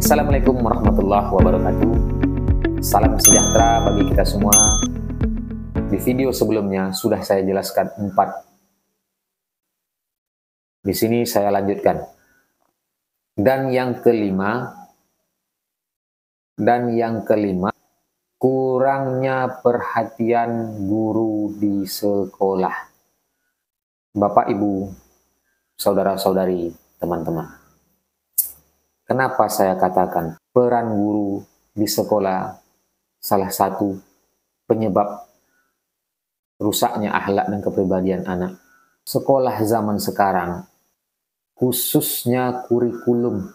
Assalamualaikum warahmatullahi wabarakatuh. Salam sejahtera bagi kita semua. Di video sebelumnya sudah saya jelaskan 4. Di sini saya lanjutkan. Dan yang kelima, kurangnya perhatian guru di sekolah. Bapak, Ibu, saudara-saudari, teman-teman. Kenapa saya katakan peran guru di sekolah salah satu penyebab rusaknya akhlak dan kepribadian anak? Sekolah zaman sekarang, khususnya kurikulum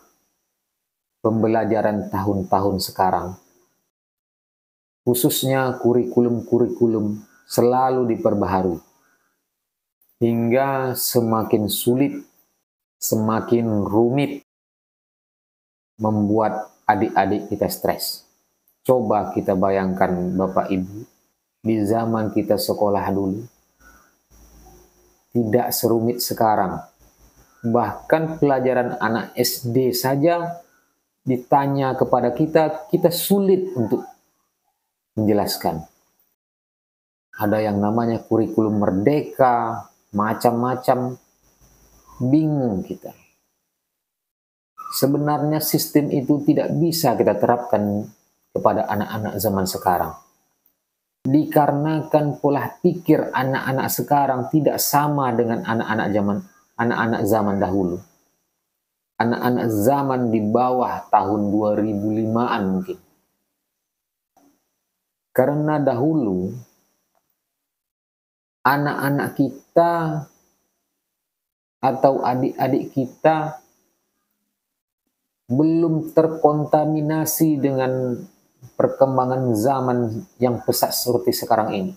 pembelajaran tahun-tahun sekarang, khususnya kurikulum-kurikulum selalu diperbaharui, hingga semakin sulit, semakin rumit, membuat adik-adik kita stres. Coba kita bayangkan Bapak Ibu, di zaman kita sekolah dulu, tidak serumit sekarang. Bahkan pelajaran anak SD saja ditanya kepada kita, kita sulit untuk menjelaskan. Ada yang namanya kurikulum merdeka, macam-macam, bingung kita. Sebenarnya sistem itu tidak bisa kita terapkan kepada anak-anak zaman sekarang. Dikarenakan pola pikir anak-anak sekarang tidak sama dengan anak-anak zaman dahulu. Anak-anak zaman di bawah tahun 2005-an mungkin. Karena dahulu anak-anak kita atau adik-adik kita belum terkontaminasi dengan perkembangan zaman yang pesat seperti sekarang ini.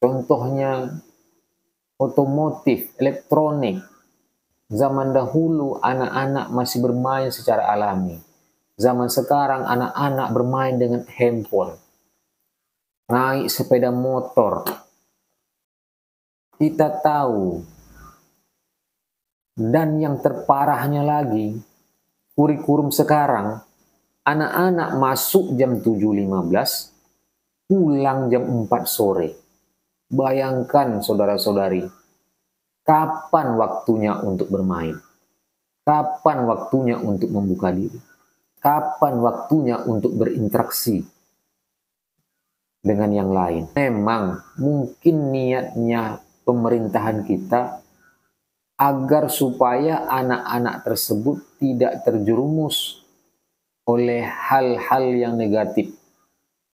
Contohnya otomotif, elektronik. Zaman dahulu anak-anak masih bermain secara alami. Zaman sekarang anak-anak bermain dengan handphone, naik sepeda motor. Kita tahu, dan yang terparahnya lagi, kurikulum sekarang, anak-anak masuk jam 7.15, pulang jam 4 sore. Bayangkan saudara-saudari, kapan waktunya untuk bermain? Kapan waktunya untuk membuka diri? Kapan waktunya untuk berinteraksi dengan yang lain? Memang mungkin niatnya pemerintahan kita agar supaya anak-anak tersebut tidak terjerumus oleh hal-hal yang negatif,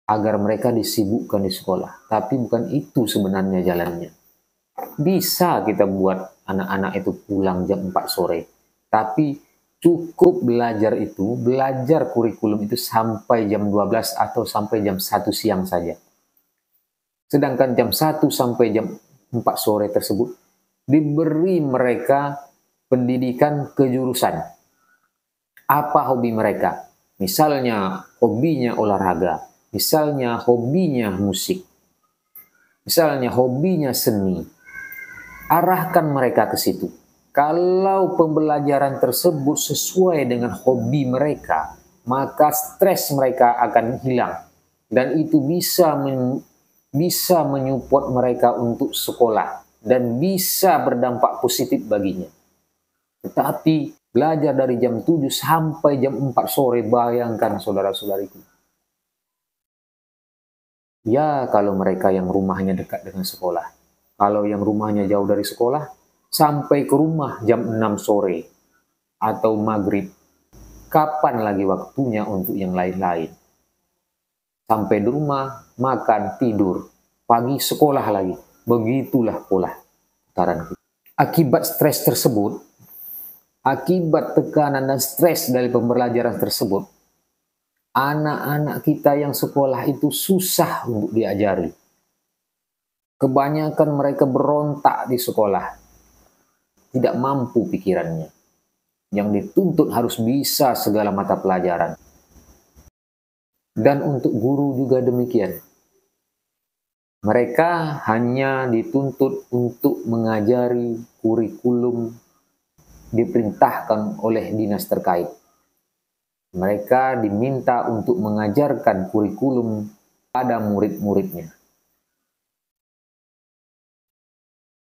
agar mereka disibukkan di sekolah. Tapi bukan itu sebenarnya jalannya. Bisa kita buat anak-anak itu pulang jam 4 sore, tapi cukup belajar kurikulum itu sampai jam 12 atau sampai jam 1 siang saja. Sedangkan jam 1 sampai jam 4 sore tersebut diberi mereka pendidikan kejurusan. Apa hobi mereka? Misalnya hobinya olahraga, misalnya hobinya musik, misalnya hobinya seni. Arahkan mereka ke situ. Kalau pembelajaran tersebut sesuai dengan hobi mereka, maka stres mereka akan hilang. Dan itu bisa menyupport mereka untuk sekolah dan bisa berdampak positif baginya. Tetapi belajar dari jam 7 sampai jam 4 sore, bayangkan saudara-saudariku. Ya, kalau mereka yang rumahnya dekat dengan sekolah. Kalau yang rumahnya jauh dari sekolah, sampai ke rumah jam 6 sore atau maghrib. Kapan lagi waktunya untuk yang lain-lain? Sampai di rumah, makan, tidur. Pagi sekolah lagi. Begitulah pola putaran kita. Akibat stres tersebut, akibat tekanan dan stres dari pembelajaran tersebut, anak-anak kita yang sekolah itu susah untuk diajari. Kebanyakan mereka berontak di sekolah. Tidak mampu pikirannya. Yang dituntut harus bisa segala mata pelajaran. Dan untuk guru juga demikian. Mereka hanya dituntut untuk mengajari kurikulum diperintahkan oleh dinas terkait. Mereka diminta untuk mengajarkan kurikulum pada murid-muridnya.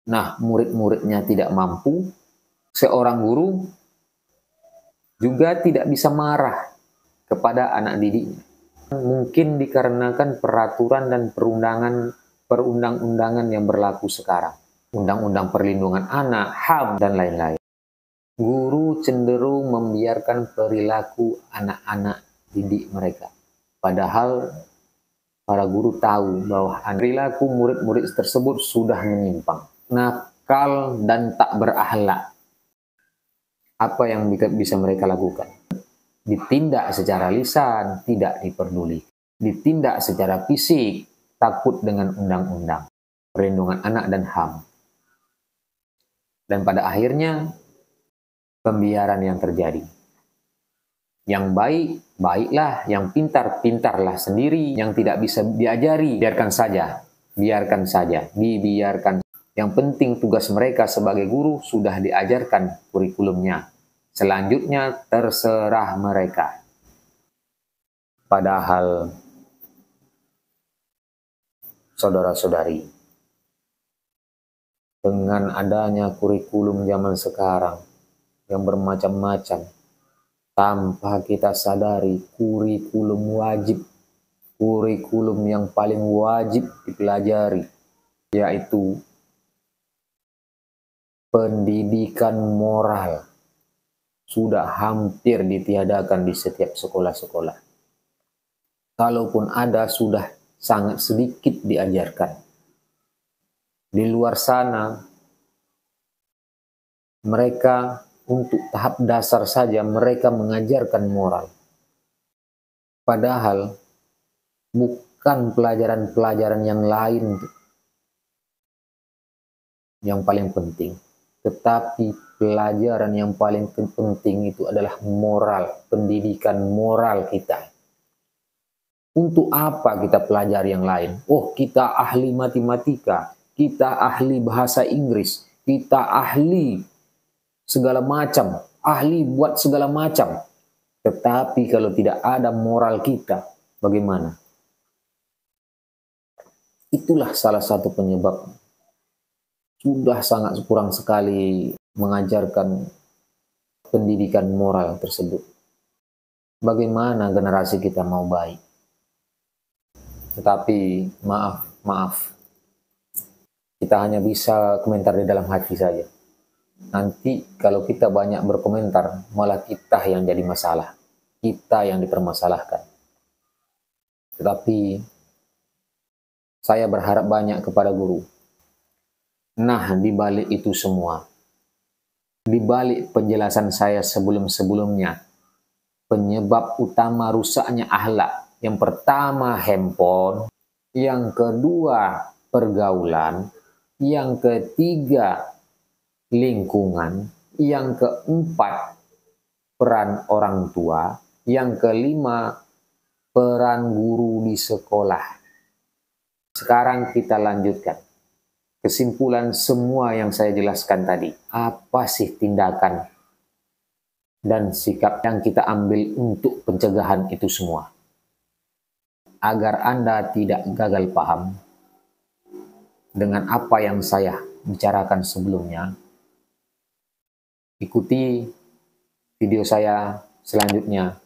Nah, murid-muridnya tidak mampu, seorang guru juga tidak bisa marah kepada anak didiknya. Mungkin dikarenakan peraturan dan perundang-undangan yang berlaku sekarang. Undang-undang perlindungan anak, HAM, dan lain-lain. Guru cenderung membiarkan perilaku anak-anak didik mereka. Padahal para guru tahu bahwa perilaku murid-murid tersebut sudah menyimpang, nakal, dan tak berakhlak. Apa yang bisa mereka lakukan? Ditindak secara lisan, tidak diperduli. Ditindak secara fisik, takut dengan undang-undang perlindungan anak dan HAM. Dan pada akhirnya, pembiaran yang terjadi. Yang baik, baiklah. Yang pintar, pintarlah sendiri. Yang tidak bisa diajari, biarkan saja. Biarkan saja, dibiarkan. Yang penting tugas mereka sebagai guru sudah diajarkan kurikulumnya. Selanjutnya terserah mereka. Padahal, saudara-saudari, dengan adanya kurikulum zaman sekarang yang bermacam-macam, tanpa kita sadari kurikulum wajib, kurikulum yang paling wajib dipelajari, yaitu pendidikan moral, sudah hampir ditiadakan di setiap sekolah-sekolah. Kalaupun ada, sudah sangat sedikit diajarkan. Di luar sana, mereka untuk tahap dasar saja mereka mengajarkan moral. Padahal bukan pelajaran-pelajaran yang lain yang paling penting. Tetapi pelajaran yang paling penting itu adalah moral, pendidikan moral kita. Untuk apa kita pelajari yang lain? Oh, kita ahli matematika, kita ahli bahasa Inggris, kita ahli segala macam, ahli buat segala macam. Tetapi kalau tidak ada moral kita, bagaimana? Itulah salah satu penyebab. Sudah sangat kurang sekali mengajarkan pendidikan moral tersebut. Bagaimana generasi kita mau baik? Tetapi maaf. Kita hanya bisa komentar di dalam hati saja. Nanti kalau kita banyak berkomentar, malah kita yang jadi masalah. Kita yang dipermasalahkan. Tetapi saya berharap banyak kepada guru. Nah, di balik itu semua, di balik penjelasan saya sebelum-sebelumnya, penyebab utama rusaknya akhlak, yang pertama handphone, yang kedua pergaulan, yang ketiga lingkungan, yang keempat peran orang tua, yang kelima peran guru di sekolah. Sekarang kita lanjutkan. Kesimpulan semua yang saya jelaskan tadi, apa sih tindakan dan sikap yang kita ambil untuk pencegahan itu semua? Agar Anda tidak gagal paham dengan apa yang saya bicarakan sebelumnya, ikuti video saya selanjutnya